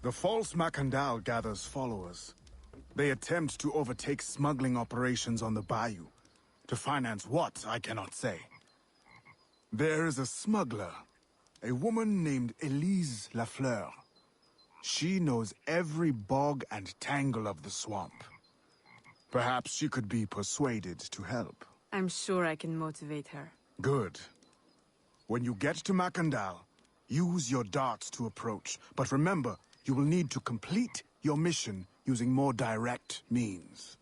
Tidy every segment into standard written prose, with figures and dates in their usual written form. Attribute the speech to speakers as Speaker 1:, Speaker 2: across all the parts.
Speaker 1: The false Macandal gathers followers. They attempt to overtake smuggling operations on the bayou. To finance what, I cannot say. There is a smuggler, a woman named Elise Lafleur. She knows every bog and tangle of the swamp. Perhaps she could be persuaded to help.
Speaker 2: I'm sure I can motivate her.
Speaker 1: Good. When you get to Macandal, use your darts to approach. But remember, you will need to complete your mission using more direct means.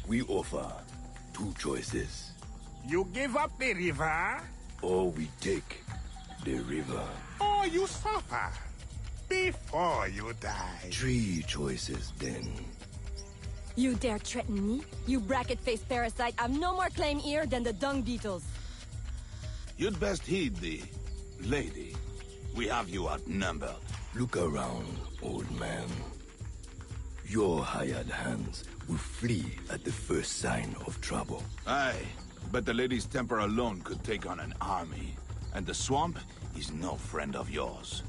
Speaker 3: We offer two choices.
Speaker 4: You give up the river?
Speaker 3: Or we take the river.
Speaker 4: Or you suffer before you die.
Speaker 3: Three choices, then.
Speaker 5: You dare threaten me? You bracket-faced parasite, I've no more claim here than the dung beetles.
Speaker 6: You'd best heed the lady. We have you outnumbered.
Speaker 3: Look around, old man. Your hired hands will flee at the first sign of trouble.
Speaker 6: Aye, but the lady's temper alone could take on an army. And the swamp is no friend of yours.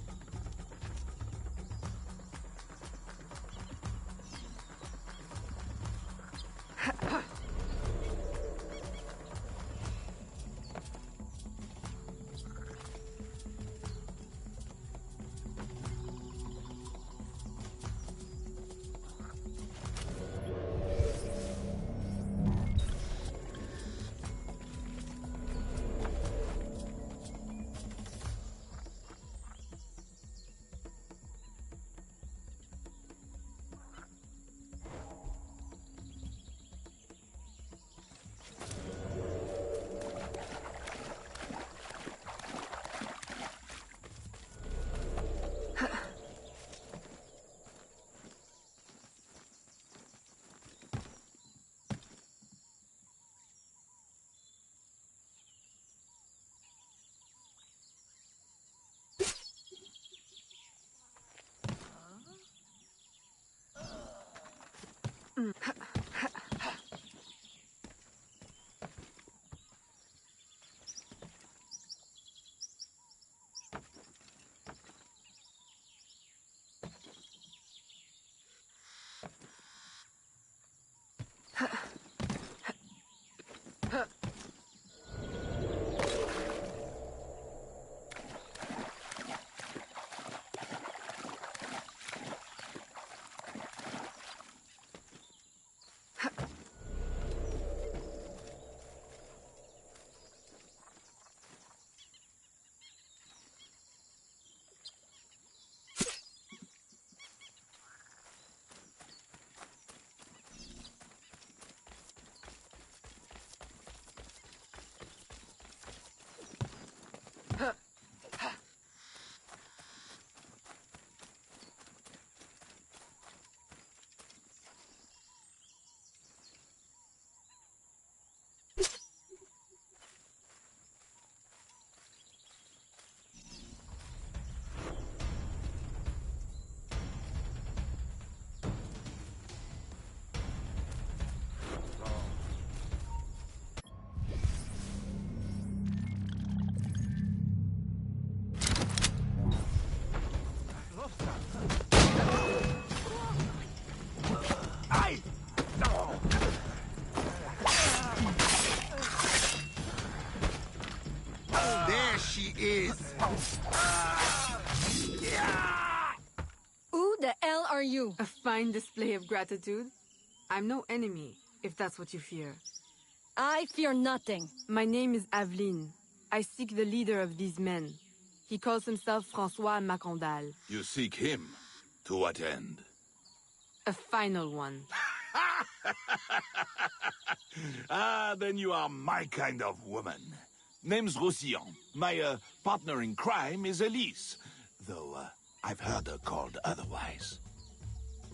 Speaker 3: she is.
Speaker 5: Who the hell are you?
Speaker 2: A fine display of gratitude. I'm no enemy, if that's what you fear.
Speaker 5: I fear nothing.
Speaker 2: My name is Aveline. I seek the leader of these men. He calls himself François Macondal.
Speaker 6: You seek him? To what end?
Speaker 2: A final one.
Speaker 6: Ah, then you are my kind of woman. Name's Roussillon. My partner in crime is Elise. Though, I've heard her called otherwise.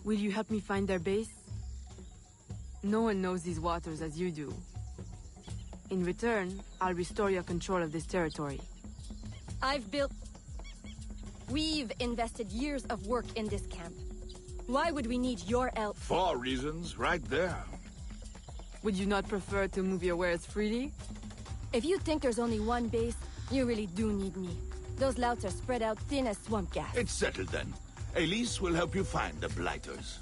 Speaker 2: Will you help me find their base? No one knows these waters as you do. In return, I'll restore your control of this territory.
Speaker 5: We've invested years of work in this camp. Why would we need your help?
Speaker 6: 4 reasons, right there.
Speaker 2: Would you not prefer to move your wares freely?
Speaker 5: If you think there's only one base, you really do need me. Those louts are spread out thin as swamp gas.
Speaker 6: It's settled then. Elise will help you find the Blighters.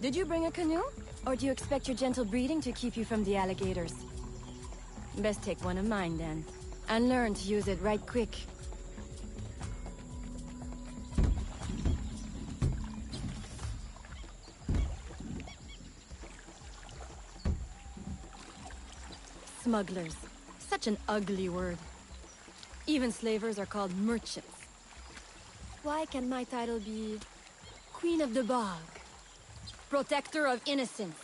Speaker 5: Did you bring a canoe? Or do you expect your gentle breeding to keep you from the alligators? Best take one of mine, then. And learn to use it right quick. Smugglers. Such an ugly word. Even slavers are called merchants. Why can my title be... Queen of the Bog? Protector of Innocence?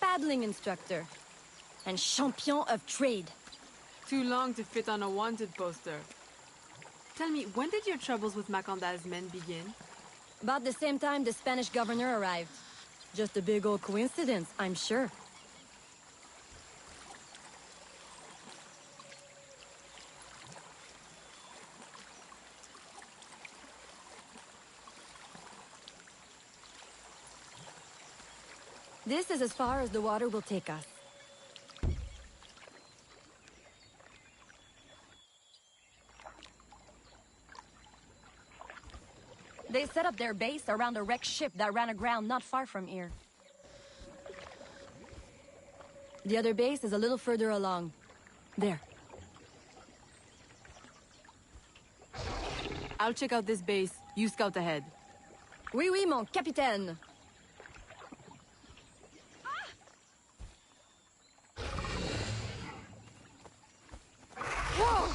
Speaker 5: Paddling instructor? And champion of trade?
Speaker 2: Too long to fit on a wanted poster. Tell me, when did your troubles with Macandal's men begin?
Speaker 5: About the same time the Spanish governor arrived. Just a big old coincidence, I'm sure. This is as far as the water will take us. They set up their base around a wrecked ship that ran aground not far from here. The other base is a little further along. There.
Speaker 2: I'll check out this base. You scout ahead.
Speaker 5: Oui, oui, mon capitaine. Whoa!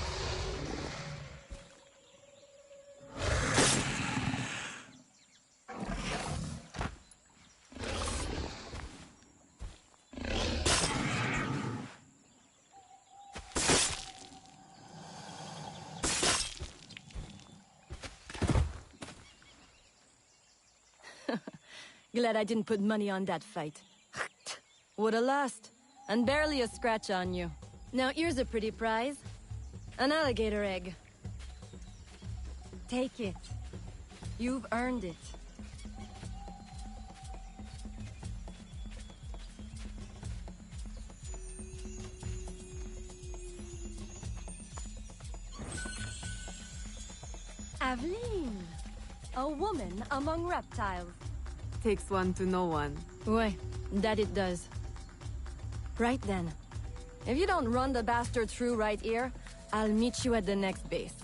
Speaker 5: Glad I didn't put money on that fight. Woulda lost, and barely a scratch on you. Now here's a pretty prize. An alligator egg. Take it. You've earned it. Aveline, a woman among reptiles.
Speaker 2: Takes one to know one.
Speaker 5: Ouais, that it does. Right then. If you don't run the bastard through right here, I'll meet you at the next base.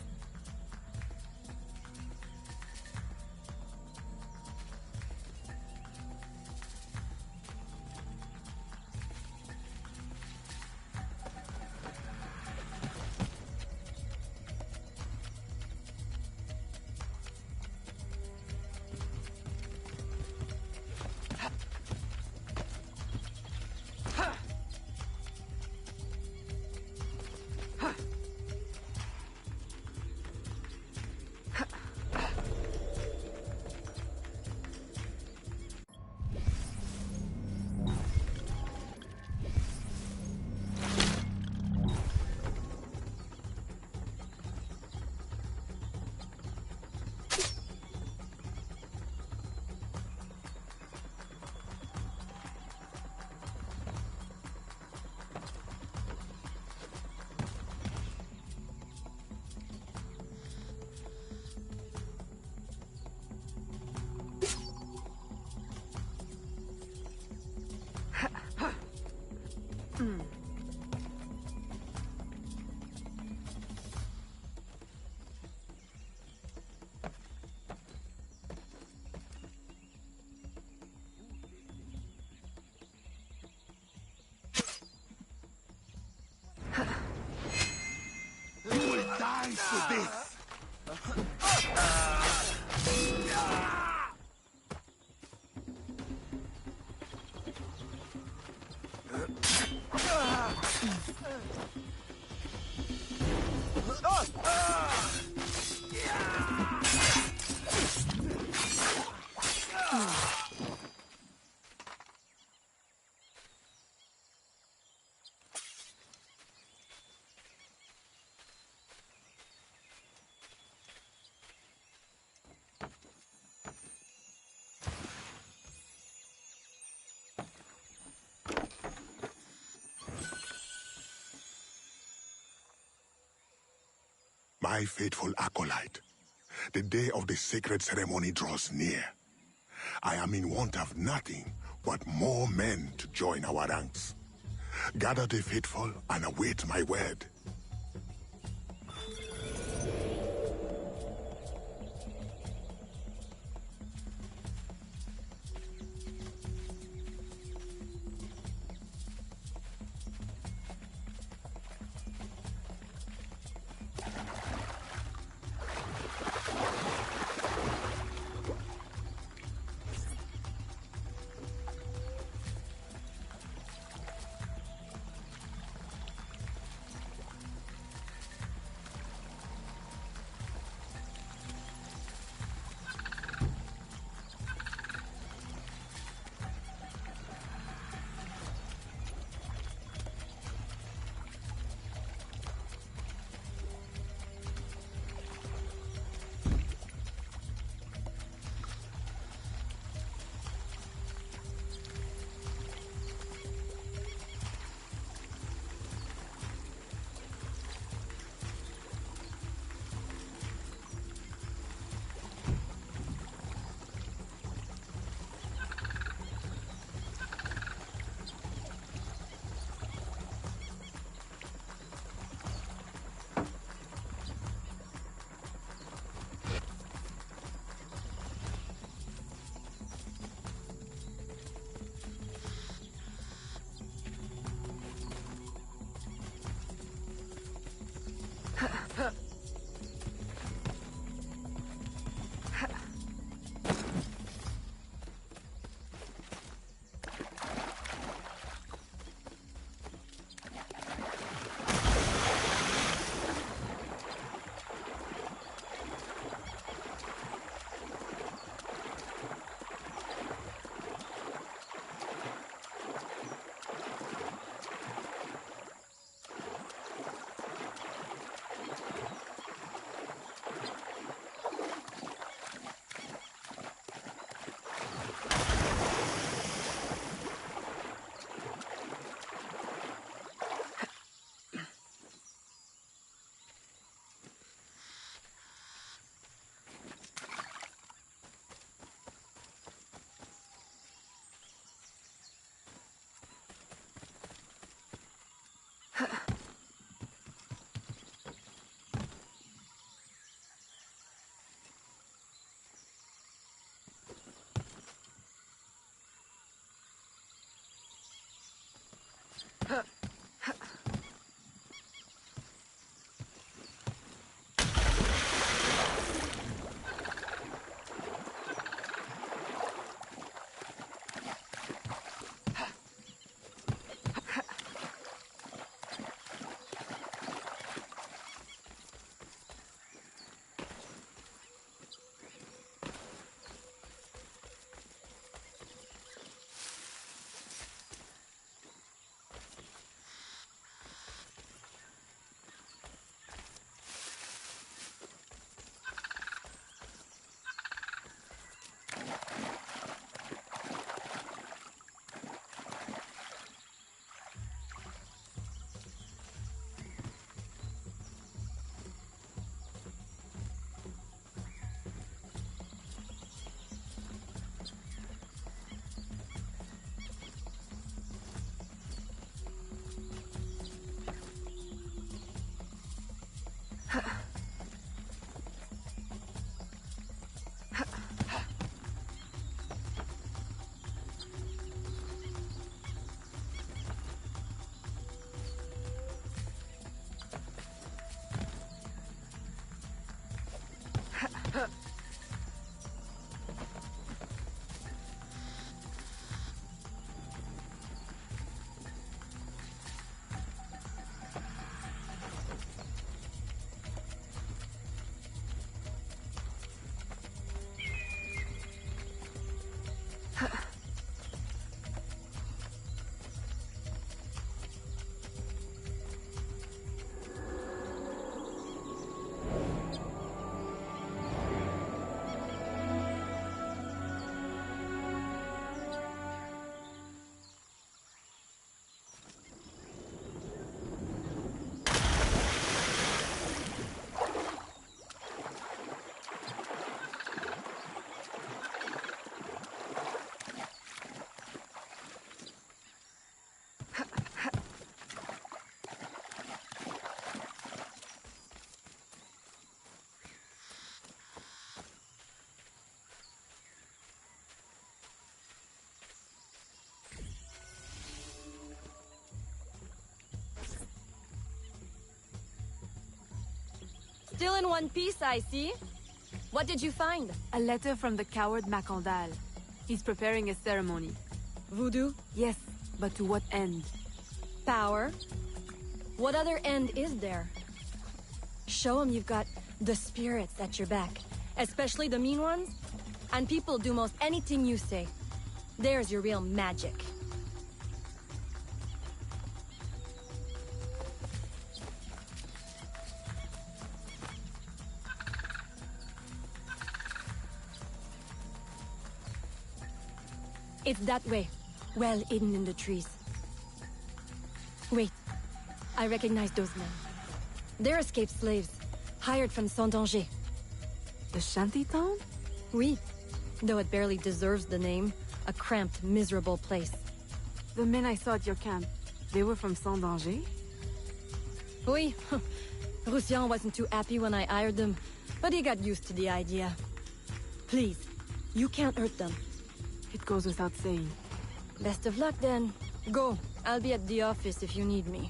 Speaker 4: You will die for this! My faithful acolyte, the day of the sacred ceremony draws near. I am in want of nothing but more men to join our ranks. Gather the faithful and await my word.
Speaker 5: Still in one piece, I see. What did you find?
Speaker 2: A letter from the coward Macandal. He's preparing a ceremony.
Speaker 5: Voodoo?
Speaker 2: Yes, but to what end?
Speaker 5: Power? What other end is there? Show him you've got the spirits at your back. Especially the mean ones. And people do most anything you say. There's your real magic. It's that way. Well hidden in the trees. Wait. I recognize those men. They're escaped slaves. Hired from Saint-Danger.
Speaker 2: The shantytown?
Speaker 5: Oui. Though it barely deserves the name. A cramped, miserable place.
Speaker 2: The men I saw at your camp, they were from Saint-Danger?
Speaker 5: Oui. Roussillon wasn't too happy when I hired them, but he got used to the idea. Please, you can't hurt them.
Speaker 2: It goes without saying.
Speaker 5: Best of luck then. Go. I'll be at the office if you need me.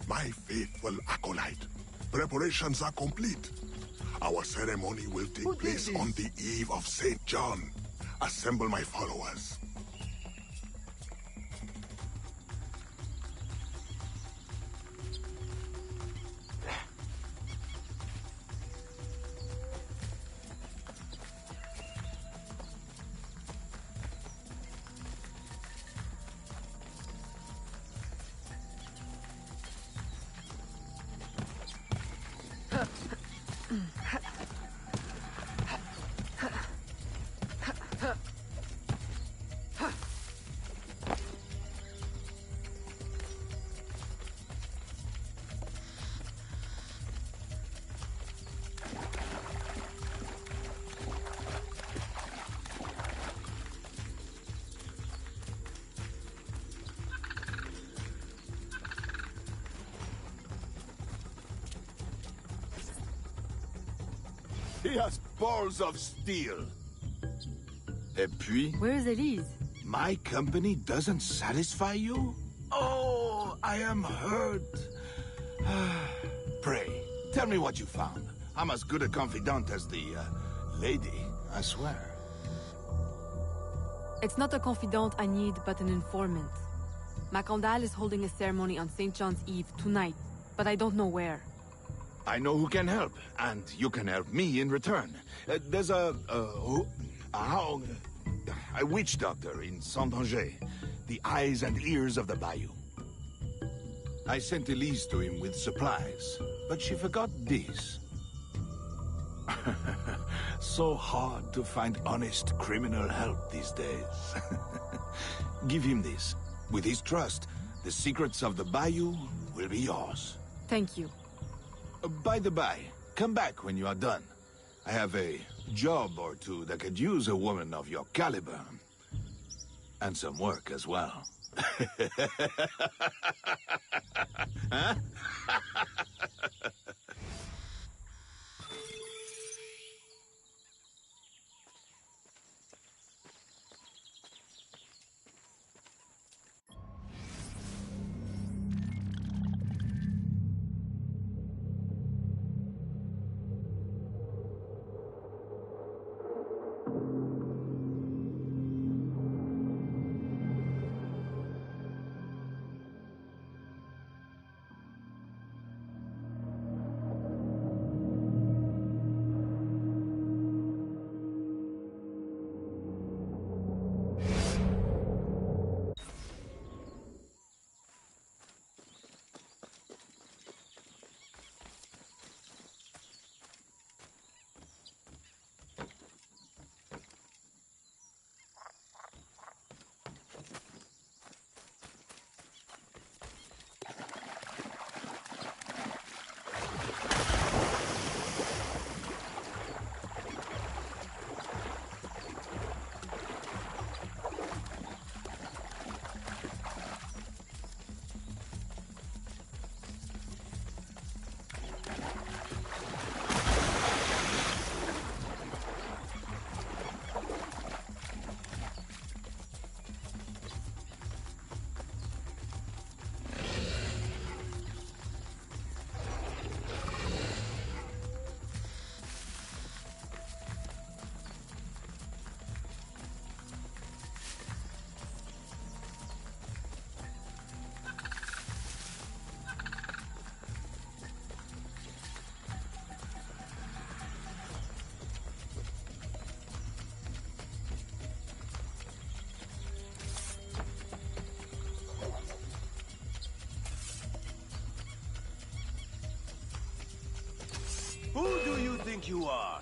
Speaker 4: My faithful acolyte, preparations are complete. Our ceremony will take place on the eve of St. John. Assemble my followers.
Speaker 6: He has balls of steel. Et puis,
Speaker 2: Where's Elise?
Speaker 6: my company doesn't satisfy you? Oh, I am hurt. Pray, tell me what you found. I'm as good a confidant as the, lady, I swear.
Speaker 2: It's not a confidant I need, but an informant. Macandal is holding a ceremony on St. John's Eve tonight, but I don't know where.
Speaker 6: I know who can help, and you can help me in return. There's a witch doctor in Saint-Anger, the eyes and ears of the bayou. I sent Elise to him with supplies, but she forgot this. So hard to find honest criminal help these days. Give him this. With his trust, the secrets of the bayou will be yours.
Speaker 2: Thank you.
Speaker 6: By the by, come back when you are done. I have a job or two that could use a woman of your caliber. And some work as well. Huh?
Speaker 7: Who do you think you are?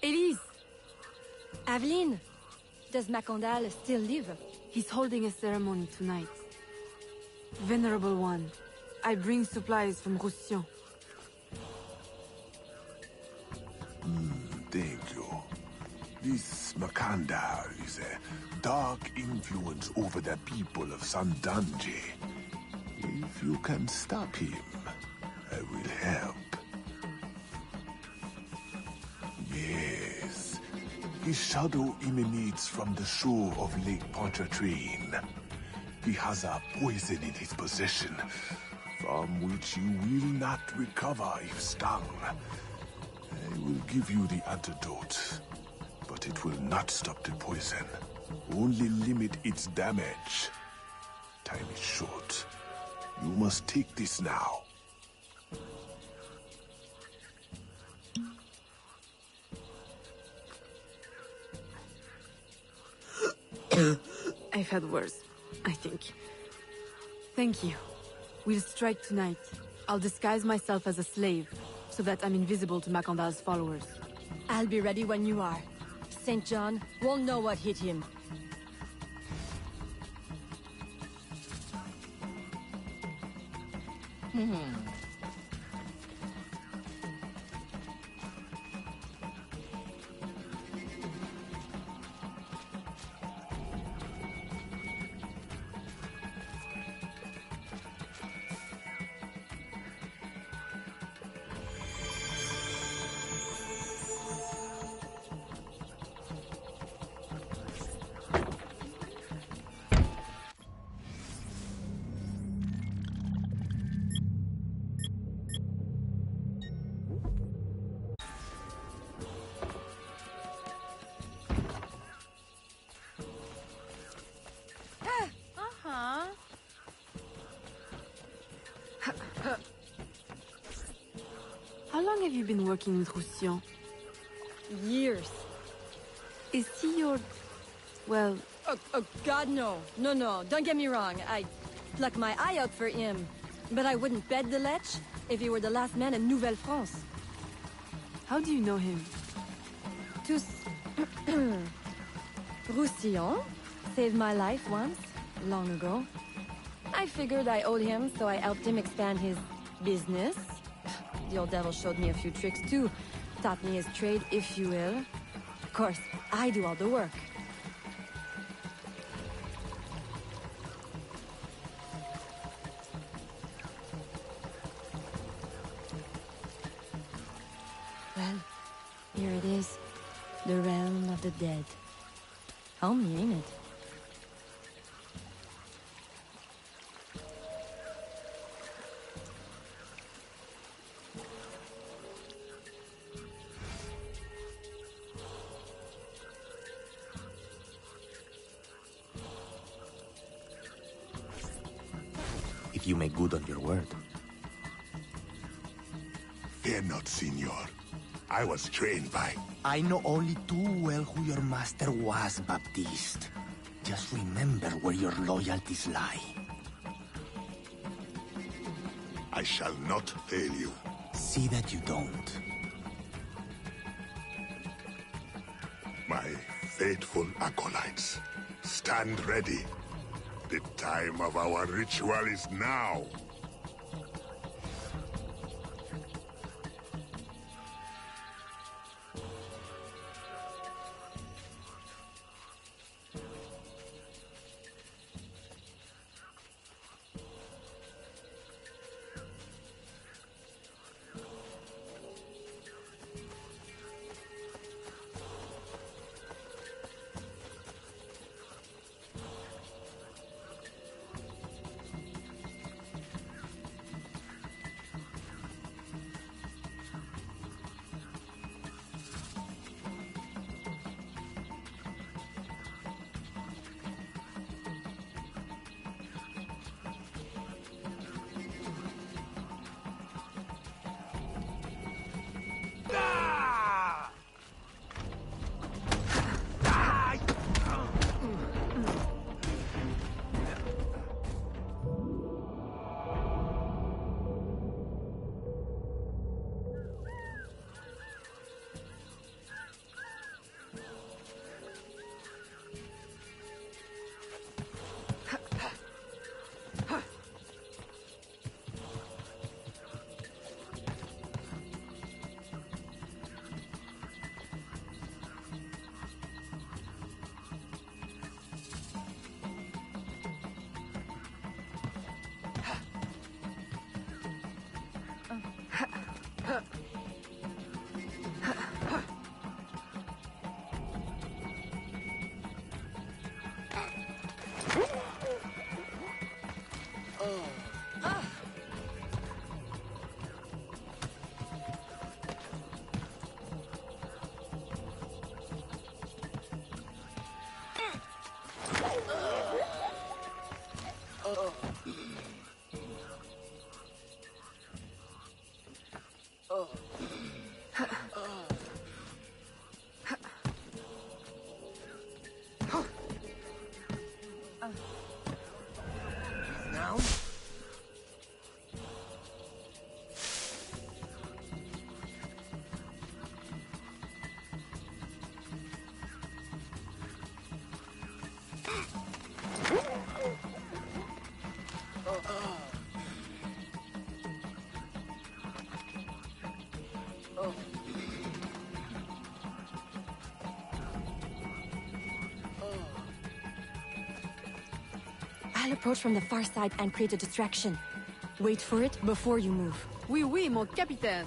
Speaker 2: Elise!
Speaker 5: Aveline, does Macondal still live?
Speaker 2: He's holding a ceremony tonight. Venerable One, I bring supplies from Roussillon.
Speaker 4: Thank you. This Makanda is a dark influence over the people of Sandanji. If you can stop him, I will help. Yes. His shadow emanates from the shore of Lake Pontchartrain. He has a poison in his possession, from which you will not recover if stung. I will give you the antidote, but it will not stop the poison. Only limit its damage. Time is short. You must take this now.
Speaker 2: I've had worse, I think. Thank you. We'll strike tonight. I'll disguise myself as a slave, so that I'm invisible to Makanda's followers.
Speaker 5: I'll be ready when you are. St. John won't know what hit him.
Speaker 2: How long have you been working with Roussillon?
Speaker 5: Years.
Speaker 2: Is he your... well...
Speaker 5: Oh, God, no. No, don't get me wrong. I'd pluck my eye out for him. But I wouldn't bet the lech if he were the last man in Nouvelle-France.
Speaker 2: How do you know him?
Speaker 5: Tous... Roussillon saved my life once, long ago. I figured I owed him, so I helped him expand his business. The old devil showed me a few tricks too. Taught me his trade, if you will. Of course, I do all the work. Well, here it is. The realm of the dead. Homely, ain't it?
Speaker 7: If you make good on your word.
Speaker 4: Fear not, Signor. I was trained by...
Speaker 7: I know only too well who your master was, Baptiste. Just remember where your loyalties lie.
Speaker 4: I shall not fail you.
Speaker 7: See that you don't.
Speaker 4: My faithful acolytes, stand ready. The time of our ritual is now.
Speaker 7: Now?
Speaker 5: I'll approach from the far side and create a distraction. Wait for it before you move.
Speaker 2: Oui, oui, mon capitaine.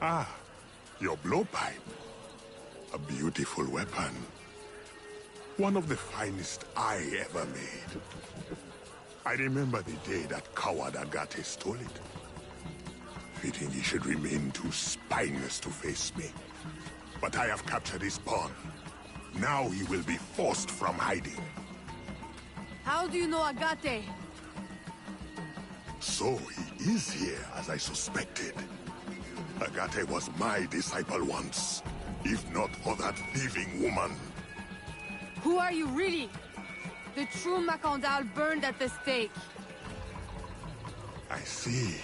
Speaker 4: Ah, your blowpipe. A beautiful weapon. One of the finest I ever made. I remember the day that coward Agate stole it. Fitting he should remain too spineless to face me. But I have captured his pawn. Now he will be forced from hiding.
Speaker 2: How do you know Agate?
Speaker 4: So he is here, as I suspected. Agate was my disciple once, if not for that thieving woman.
Speaker 2: Who are you really? The true Macandal burned at the stake.
Speaker 4: I see.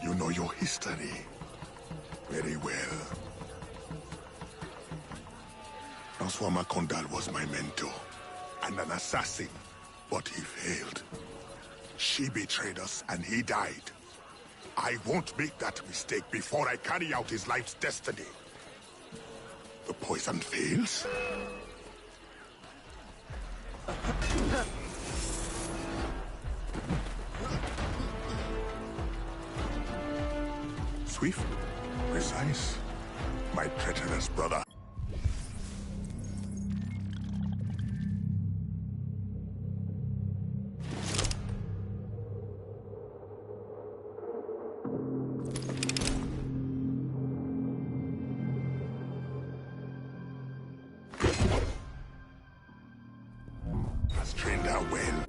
Speaker 4: You know your history. Very well. François Macandal was my mentor, and an assassin, but he failed. She betrayed us, and he died. I won't make that mistake before I carry out his life's destiny. The poison fails? Swift, precise. My treacherous brother. Has trained her well.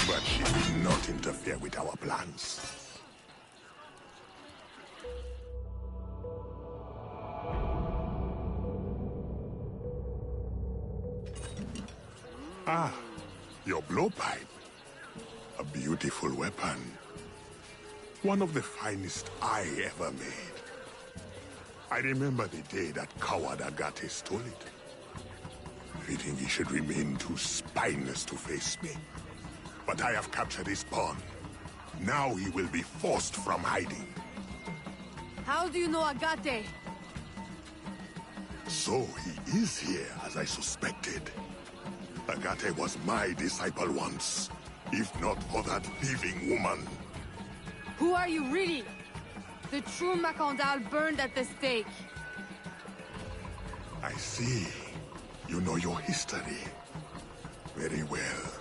Speaker 4: But she will not interfere with our plans. Ah, your blowpipe. A beautiful weapon. One of the finest I ever made. I remember the day that coward Agate stole it. Fitting he should remain too spineless to face me. But I have captured his pawn. Now he will be forced from hiding.
Speaker 2: How do you know Agate?
Speaker 4: So he is here, as I suspected. Agate was my disciple once, if not for that thieving woman.
Speaker 2: Who are you really? The true Macandal burned at the stake.
Speaker 4: I see. You know your history. Very well.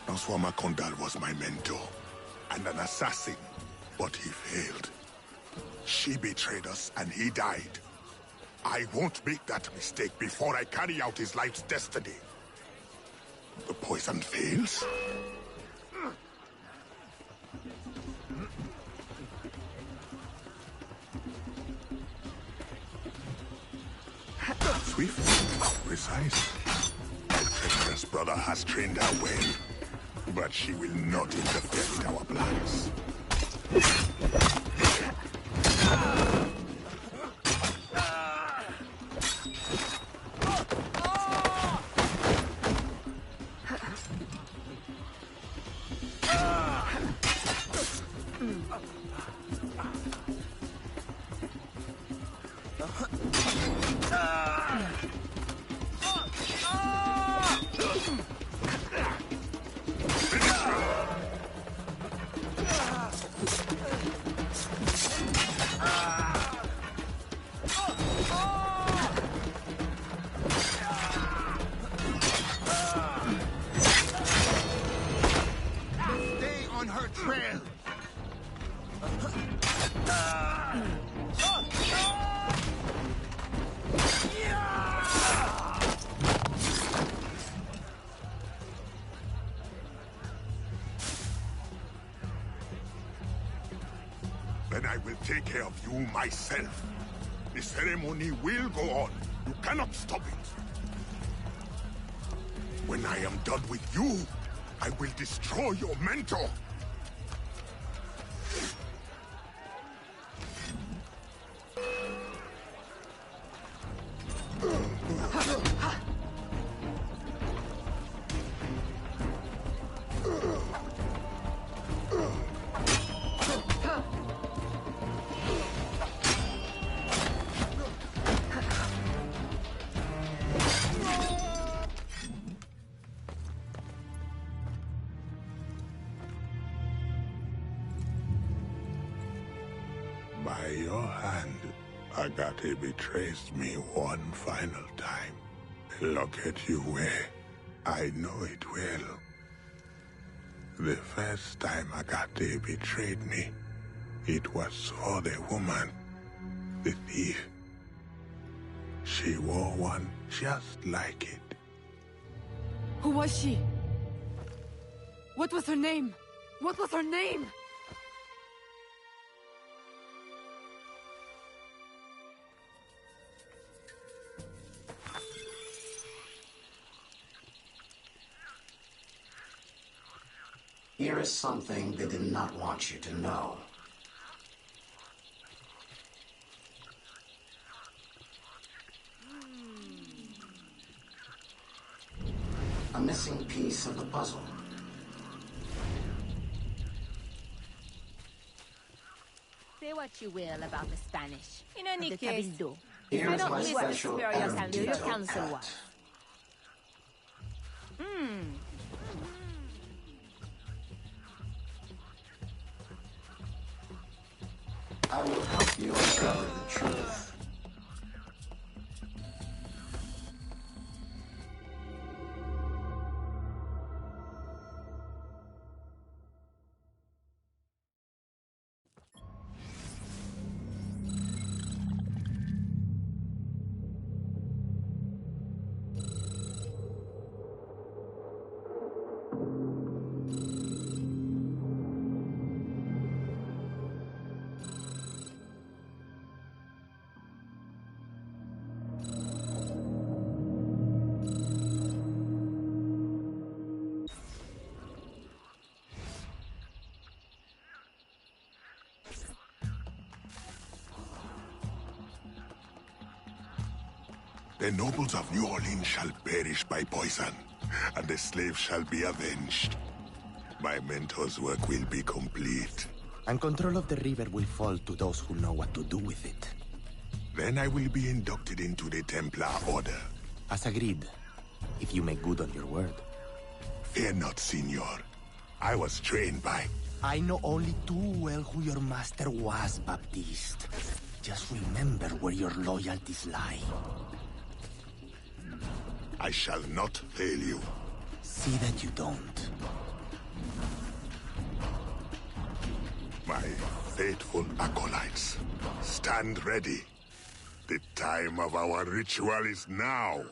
Speaker 4: François Macandal was my mentor, and an assassin, but he failed. She betrayed us, and he died. I won't make that mistake before I carry out his life's destiny. The poison fails? Swift, precise. My treacherous brother has trained her well, but she will not interfere with our plans.
Speaker 7: Stay on her trail!
Speaker 4: Then I will take care of you myself. The ceremony will go on. You cannot stop it. When I am done with you, I will destroy your mentor. By your hand, Agate betrays me one final time. Look at you where I know it well. The first time Agate betrayed me, it was for the woman, the thief. She wore one just like it.
Speaker 2: Who was she? What was her name? What was her name?
Speaker 8: Here is something they did not want you to know. A missing piece of the puzzle.
Speaker 9: Say what you will about the Spanish.
Speaker 10: In any
Speaker 9: the
Speaker 10: case,
Speaker 9: Cabildo.
Speaker 8: Here
Speaker 9: I
Speaker 8: is
Speaker 9: don't
Speaker 8: my
Speaker 9: miss what the
Speaker 8: special
Speaker 9: Superior
Speaker 8: erudito
Speaker 9: Council
Speaker 8: pet.
Speaker 9: was.
Speaker 8: I will help you uncover the truth.
Speaker 4: The nobles of New Orleans shall perish by poison, and the slaves shall be avenged. My mentor's work will be complete.
Speaker 7: And control of the river will fall to those who know what to do with it.
Speaker 4: Then I will be inducted into the Templar Order.
Speaker 7: As agreed, if you make good on your word.
Speaker 4: Fear not, Signor. I was trained by...
Speaker 7: I know only too well who your master was, Baptiste. Just remember where your loyalties lie.
Speaker 4: I shall not fail you.
Speaker 7: See that you don't.
Speaker 4: My faithful acolytes, stand ready. The time of our ritual is now.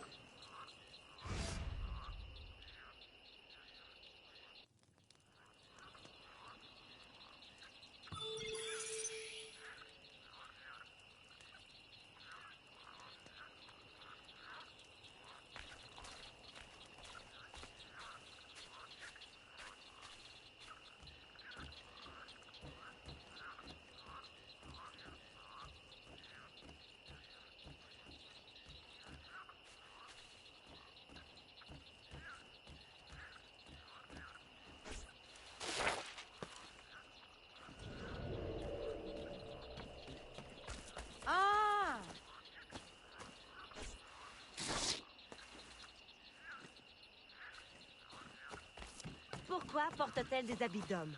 Speaker 10: Pourquoi porte-t-elle des habits d'homme?